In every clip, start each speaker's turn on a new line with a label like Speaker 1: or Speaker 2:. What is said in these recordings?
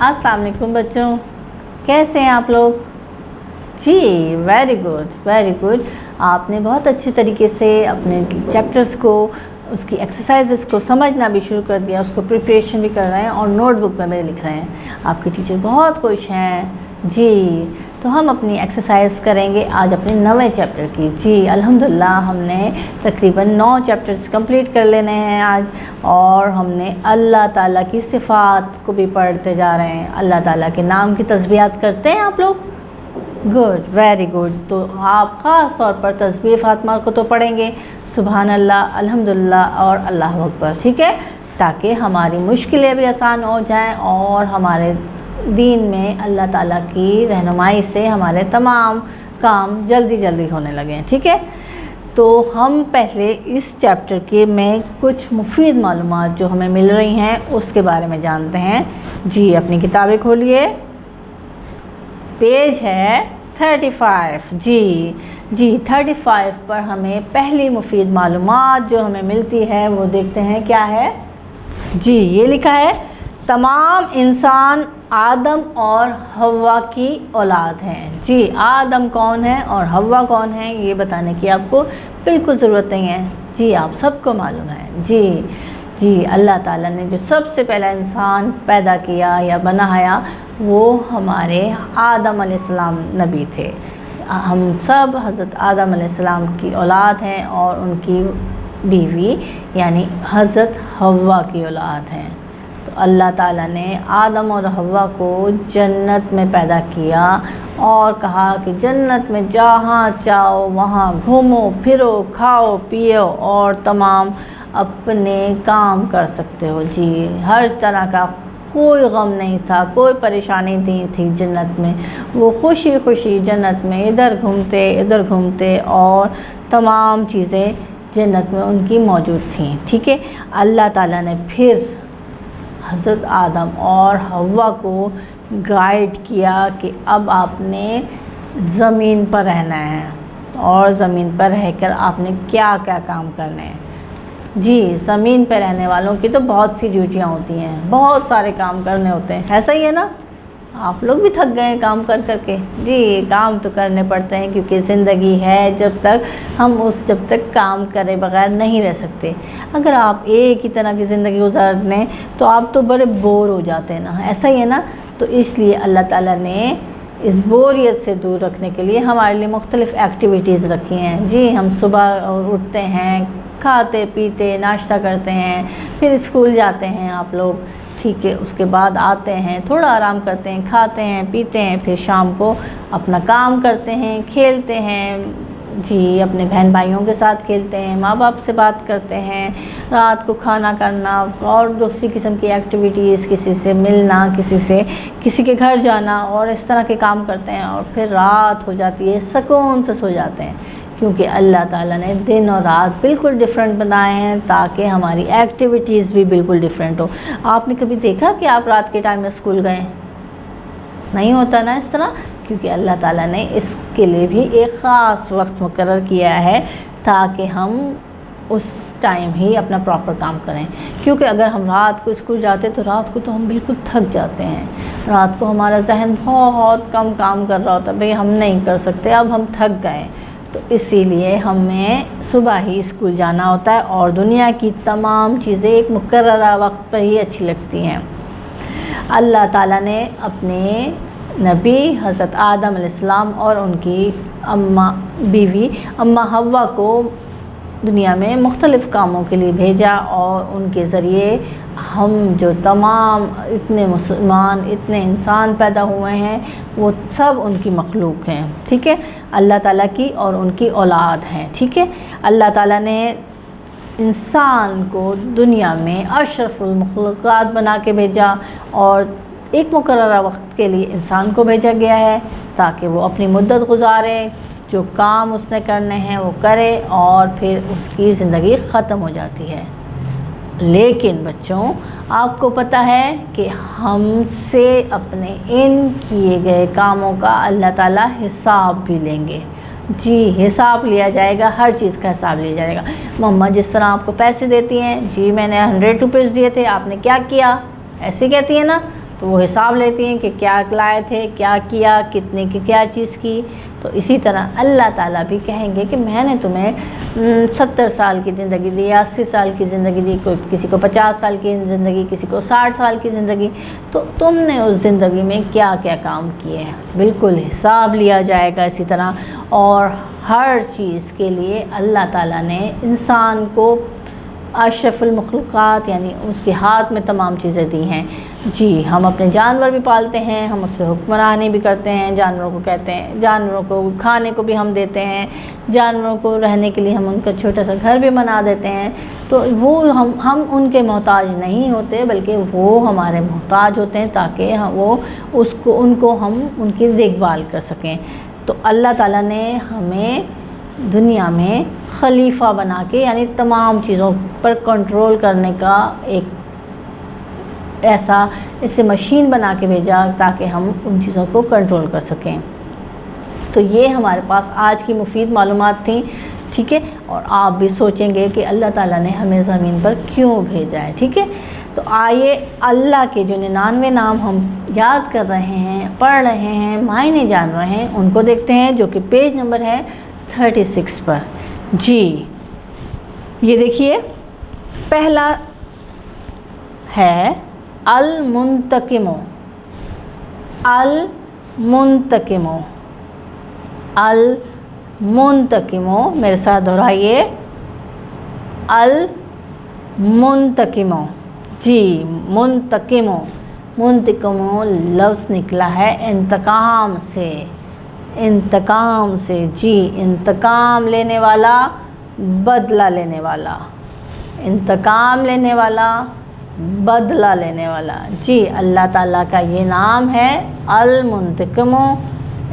Speaker 1: अस्सलाम वालेकुम बच्चों, कैसे हैं आप लोग? जी वेरी गुड। आपने बहुत अच्छे तरीके से अपने चैप्टर्स को, उसकी एक्सरसाइजेस को समझना भी शुरू कर दिया, उसको प्रिपरेशन भी कर रहे हैं और नोटबुक में मेरे लिख रहे हैं। आपके टीचर बहुत खुश हैं जी। तो हम अपनी एक्सरसाइज करेंगे आज अपने 9वें चैप्टर की। जी अल्हम्दुलिल्लाह हमने तकरीबन 9 चैप्टर्स कंप्लीट कर लेने हैं आज, और हमने अल्लाह ताला की सिफ़ात को भी पढ़ते जा रहे हैं। अल्लाह ताला के नाम की तस्बीहात करते हैं आप लोग? Good, very good. तो आप ख़ास तौर पर तस्बीह फ़ातिमा को तो पढ़ेंगे, सुबहान अल्लाह, अल्हम्दुलिल्लाह और अल्लाह अकबर, ठीक है, ताकि हमारी मुश्किलें भी आसान हो जाएं और हमारे दीन में अल्लाह ताला की रहनुमाई से हमारे तमाम काम जल्दी होने लगें, ठीक है। तो हम पहले इस चैप्टर के में कुछ मुफीद मालूमात जो हमें मिल रही हैं उसके बारे में जानते हैं। जी अपनी किताबें खोलिए, पेज है 35। जी 35 पर हमें पहली मुफीद मालूमात जो हमें मिलती है वो देखते हैं क्या है। जी ये लिखा है, तमाम इंसान आदम और हव्वा की औलाद हैं। जी आदम कौन है और हव्वा कौन है ये बताने की आपको बिल्कुल ज़रूरत नहीं है। जी आप सबको मालूम है। जी अल्लाह ताला ने जो सबसे पहला इंसान पैदा किया या बनाया वो हमारे आदम अलैहिस्सलाम नबी थे। हम सब हज़रत आदम अलैहिस्सलाम की औलाद हैं और उनकी बीवी यानी हज़रत हव्वा की औलाद हैं। तो अल्लाह ताला ने आदम और हव्वा को जन्नत में पैदा किया और कहा कि जन्नत में जहाँ चाहो वहाँ घूमो फिरो, खाओ पियो और तमाम अपने काम कर सकते हो। जी हर तरह का कोई गम नहीं था, कोई परेशानी नहीं थी जन्नत में। वो खुशी जन्नत में इधर घूमते और तमाम चीज़ें जन्नत में उनकी मौजूद थीं, ठीक है। अल्लाह ताला ने फिर हज़रत आदम और हव्वा को गाइड किया कि अब आपने ज़मीन पर रहना है और ज़मीन पर रहकर आपने क्या क्या काम करने हैं। जी ज़मीन पर रहने वालों की तो बहुत सी ड्यूटियाँ होती हैं, बहुत सारे काम करने होते हैं, ऐसा ही है ना? आप लोग भी थक गए काम कर के? जी काम तो करने पड़ते हैं क्योंकि ज़िंदगी है, जब तक काम करे बगैर नहीं रह सकते। अगर आप एक ही तरह की ज़िंदगी गुजार लें तो आप तो बड़े बोर हो जाते हैं ना, ऐसा ही है ना? तो इसलिए अल्लाह ताला ने इस बोरियत से दूर रखने के लिए हमारे लिए मुख्तलिफ़ एक्टिविटीज़ रखी हैं। जी हम सुबह उठते हैं, खाते पीते नाश्ता करते हैं, फिर स्कूल जाते हैं आप लोग, ठीक है। उसके बाद आते हैं, थोड़ा आराम करते हैं, खाते हैं पीते हैं, फिर शाम को अपना काम करते हैं, खेलते हैं। जी अपने बहन भाइयों के साथ खेलते हैं, माँ बाप से बात करते हैं, रात को खाना करना और दूसरी किस्म की एक्टिविटीज़, किसी से मिलना, किसी के घर जाना और इस तरह के काम करते हैं। और फिर रात हो जाती है, सुकून से सो जाते हैं क्योंकि अल्लाह ताला ने दिन और रात बिल्कुल डिफरेंट बनाए हैं ताकि हमारी एक्टिविटीज़ भी बिल्कुल डिफरेंट हो। आपने कभी देखा कि आप रात के टाइम में स्कूल गए? नहीं होता ना इस तरह, क्योंकि अल्लाह ताला ने इसके लिए भी एक ख़ास वक्त मुकर्रर किया है ताकि हम उस टाइम ही अपना प्रॉपर काम करें। क्योंकि अगर हम रात को स्कूल जाते तो रात को तो हम बिल्कुल थक जाते हैं, रात को हमारा जहन बहुत कम काम कर रहा होता है, भाई हम नहीं कर सकते, अब हम थक गए, तो इसीलिए हमें सुबह ही स्कूल जाना होता है और दुनिया की तमाम चीज़ें एक मुकर्ररा वक्त पर ही अच्छी लगती हैं। अल्लाह ताला ने अपने नबी हज़रत आदम अलैहिस्सलाम और उनकी बीवी अम्मा हव्वा को दुनिया में मुख्तलिफ़ कामों के लिए भेजा और उनके ज़रिए हम जो तमाम इतने मुसलमान, इतने इंसान पैदा हुए हैं वो सब उनकी मखलूक हैं, ठीक है, अल्लाह ताला की और उनकी औलाद हैं, ठीक है। अल्लाह ताला ने इंसान को दुनिया में अशरफुल मखलूक़ात बना के भेजा और एक मुकर्ररा वक्त के लिए इंसान को भेजा गया है ताकि वो अपनी मुद्दत गुजारे, जो काम उसने करने हैं वो करे और फिर उसकी ज़िंदगी ख़त्म हो जाती है। लेकिन बच्चों आपको पता है कि हमसे अपने इन किए गए कामों का अल्लाह ताला हिसाब भी लेंगे। जी हिसाब लिया जाएगा, हर चीज़ का हिसाब लिया जाएगा। मम्मा जिस तरह आपको पैसे देती हैं, जी मैंने 100 रुपीज़ दिए थे, आपने क्या किया, ऐसे कहती है ना, تو وہ حساب لیتی ہیں کہ کیا لائے تھے، کیا کیا، کتنے کی کیا چیز کی۔ تو اسی طرح اللہ تعالیٰ بھی کہیں گے کہ میں نے تمہیں 70 سال کی زندگی دی، 80 سال کی زندگی دی، کسی کو 50 سال کی زندگی، کسی کو 60 سال کی زندگی، تو تم نے اس زندگی میں کیا کیا کام کیے ہیں، بالکل حساب لیا جائے گا اسی طرح۔ اور ہر چیز کے لیے اللہ تعالیٰ نے انسان کو اشرف المخلوقات یعنی اس کے ہاتھ میں تمام چیزیں دی ہیں۔ جی ہم اپنے جانور بھی پالتے ہیں، ہم اس پہ حکمرانی بھی کرتے ہیں، جانوروں کو کہتے ہیں، جانوروں کو کھانے کو بھی ہم دیتے ہیں، جانوروں کو رہنے کے لیے ہم ان کا چھوٹا سا گھر بھی بنا دیتے ہیں۔ تو وہ ہم ان کے محتاج نہیں ہوتے، بلکہ وہ ہمارے محتاج ہوتے ہیں تاکہ ان کو ہم ان کی دیکھ بھال کر سکیں۔ تو اللہ تعالیٰ نے ہمیں دنیا میں خلیفہ بنا کے یعنی تمام چیزوں پر کنٹرول کرنے کا ایک ایسا اسے مشین بنا کے بھیجا تاکہ ہم ان چیزوں کو کنٹرول کر سکیں۔ تو یہ ہمارے پاس آج کی مفید معلومات تھیں، ٹھیک ہے۔ اور آپ بھی سوچیں گے کہ اللہ تعالیٰ نے ہمیں زمین پر کیوں بھیجا ہے، ٹھیک ہے۔ تو آئیے اللہ کے جو 99 نام ہم یاد کر رہے ہیں، پڑھ رہے ہیں، معنی جان رہے ہیں، ان کو دیکھتے ہیں، جو کہ پیج نمبر ہے 36 پر۔ جی یہ دیکھیے، پہلا ہے المنتقم، المنتقم، المنتقم، میرے ساتھ دہرائیے، المنتقم۔ جی منتقم، منتقم لفظ نکلا ہے انتقام سے، انتقام سے۔ جی انتقام لینے والا، بدلہ لینے والا، انتقام لینے والا، بدلہ لینے والا۔ جی اللہ تعالیٰ کا یہ نام ہے المنتقم،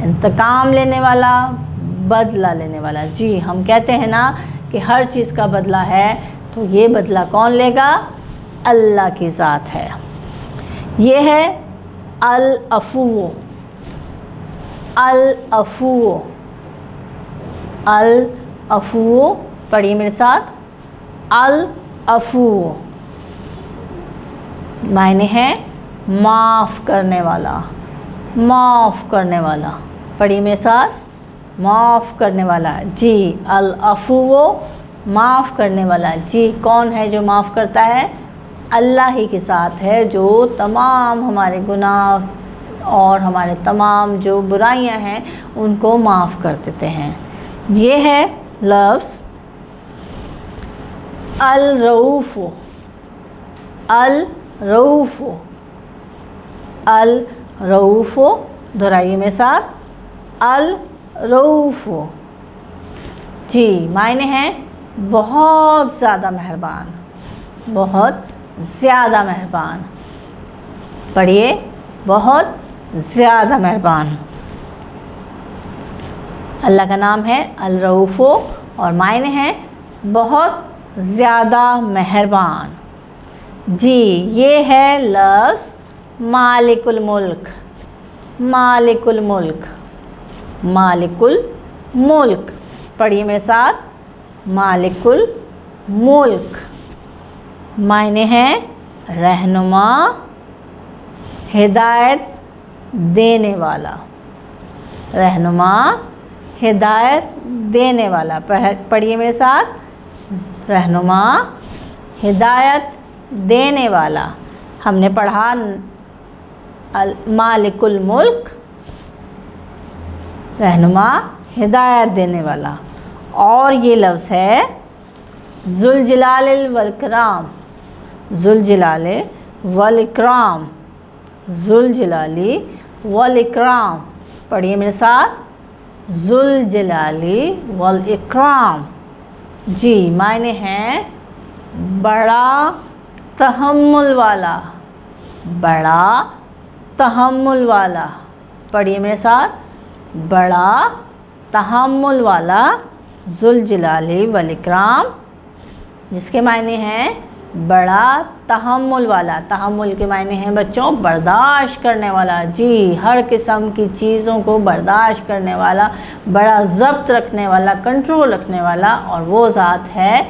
Speaker 1: انتقام لینے والا، بدلہ لینے والا۔ جی ہم کہتے ہیں نا کہ ہر چیز کا بدلہ ہے، تو یہ بدلہ کون لے گا؟ اللہ کی ذات ہے۔ یہ ہے العفو، العفو، العفو، پڑھیے میرے ساتھ، العفو معنی ہے معاف کرنے والا، معاف کرنے والا، پڑھیے میرے ساتھ، معاف کرنے والا۔ جی العفو معاف کرنے والا۔ جی کون ہے جو معاف کرتا ہے؟ اللہ ہی کے ساتھ ہے، جو تمام ہمارے گناہ اور ہمارے تمام جو برائیاں ہیں ان کو معاف کر دیتے ہیں۔ یہ ہے لفظ الرؤوف، الرؤوف، الرؤوف، دہرائیے میرے ساتھ، الرؤوف۔ جی معنی ہے بہت زیادہ مہربان، بہت زیادہ مہربان، پڑھیے، بہت زیادہ مہربان۔ اللہ کا نام ہے الرؤوف اور معنی ہے بہت زیادہ مہربان۔ جی یہ ہے لفظ مالک الملک، مالک الملک، مالک الملک، پڑھیے میرے ساتھ، مالک الملک، معنی ہے رہنما، ہدایت دینے والا، رہنما، ہدایت دینے والا، پڑھیے میرے ساتھ، رہنما، ہدایت دینے والا۔ ہم نے پڑھا مالک الملک، رہنما، ہدایت دینے والا۔ اور یہ لفظ ہے ذوالجلال والاکرام، ذوالجلال والاکرام، ذوالجلال والاکرام، پڑھیے میرے ساتھ، ذوالجلال والاکرام۔ جی معنی ہے بڑا تحمل والا، بڑا تحمل والا، پڑھیے میرے ساتھ، بڑا تحمل والا، ذوالجلال والاکرام، جس کے معنی ہیں بڑا تحمل والا۔ تحمل کے معنی ہیں بچوں برداشت کرنے والا۔ جی ہر قسم کی چیزوں کو برداشت کرنے والا، بڑا ضبط رکھنے والا، کنٹرول رکھنے والا، اور وہ ذات ہے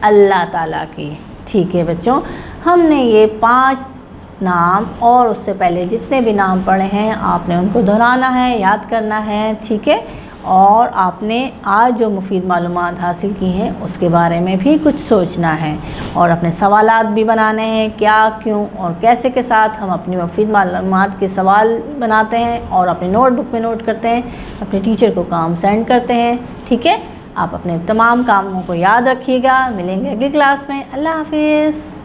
Speaker 1: اللہ تعالیٰ کی۔ ٹھیک ہے بچوں، ہم نے یہ 5 نام اور اس سے پہلے جتنے بھی نام پڑھے ہیں آپ نے ان کو دہرانا ہے، یاد کرنا ہے، ٹھیک ہے؟ اور آپ نے آج جو مفید معلومات حاصل کی ہیں اس کے بارے میں بھی کچھ سوچنا ہے اور اپنے سوالات بھی بنانے ہیں، کیا، کیوں اور کیسے کے ساتھ ہم اپنی مفید معلومات کے سوال بناتے ہیں اور اپنے نوٹ بک میں نوٹ کرتے ہیں، اپنے ٹیچر کو کام سینڈ کرتے ہیں، ٹھیک ہے؟ آپ اپنے تمام کاموں کو یاد رکھیے گا۔ ملیں گے اگلی کلاس میں۔ اللہ حافظ۔